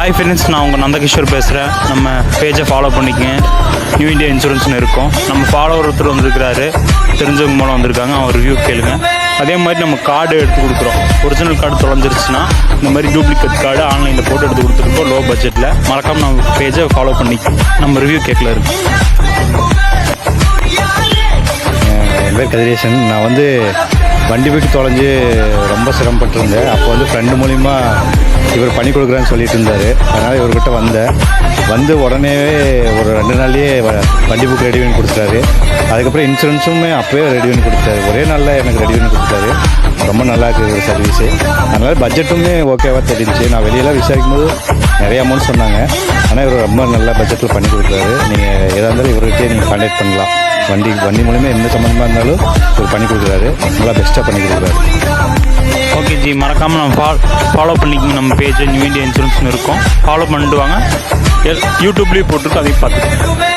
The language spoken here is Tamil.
ஹாய் ஃப்ரெண்ட்ஸ், நான் உங்கள் நந்தகிஷோர் பேசுகிறேன். நம்ம பேஜை ஃபாலோ பண்ணிக்கங்க. நியூ இந்தியா இன்சூரன்ஸ்னு இருக்கும். நம்ம ஃபாலோவர் ஒருத்தர் வந்திருக்கிறாரு, தெரிஞ்சவங்க மூலம் வந்திருக்காங்க. அவர் ரிவ்யூ கேளுங்க. அதே மாதிரி நம்ம கார்டு எடுத்து கொடுக்குறோம். ஒரிஜினல் கார்டு தொலைஞ்சிருச்சுன்னா இந்த மாதிரி டூப்ளிகேட் கார்டு ஆன்லைனில் போட்டு எடுத்து கொடுத்துருக்கோம் லோ பட்ஜெட்டில். மறக்காமல் நம்ம பேஜை ஃபாலோ பண்ணிக்கோங்க. நம்ம ரிவ்யூ கேட்கல இருக்கு. என் பேர் கதிரேசன். நான் வண்டி போய்ட்டு தொலைஞ்சு ரொம்ப சிரமப்பட்டிருந்தேன். அப்போ ஃப்ரெண்டு மூலிமா இவர் பண்ணி கொடுக்குறேன்னு சொல்லிட்டு இருந்தார். அதனால் இவர்கிட்ட வந்து உடனே ஒரு 2 நாள்லேயே வண்டி புக் ரெடி பண்ணி கொடுத்துட்டாரு. அதுக்கப்புறம் இன்சூரன்ஸுமே அப்போயே ரெடி பண்ணி கொடுத்தாரு. ஒரே நாளில் எனக்கு ரெடி பண்ணி கொடுத்தாரு. ரொம்ப நல்லா இருக்குது ஒரு சர்வீஸு. அதனால் பட்ஜெட்டுமே ஓகேவாக தெரிஞ்சிச்சு. நான் வெளியெல்லாம் விசாரிக்கும் போது நிறைய அமௌண்ட் சொன்னாங்க. ஆனால் இவர் ரொம்ப நல்ல பட்ஜெட்டில் பண்ணி கொடுக்குறாரு. நீங்கள் எதாக இருந்தாலும் இவர்கிட்டே நீங்கள் கான்டாக்ட் பண்ணலாம். வண்டி மூலிமா எந்த சம்மந்தமாக இருந்தாலும் இவர் பண்ணி கொடுக்குறாரு. நல்லா பெஸ்ட்டாக பண்ணி கொடுக்குறாரு. ஓகே ஜி, மறக்காமல் நம்ம ஃபாலோ பண்ணிக்கோங்க. நம்ம பேஜ் நியூ இந்தியா இன்சூரன்ஸ்னு இருக்கும். ஃபாலோ பண்ணிட்டு வாங்க. யூடியூப்லேயும் போட்டிருக்கு, அதையும் பார்த்துக்கோங்க.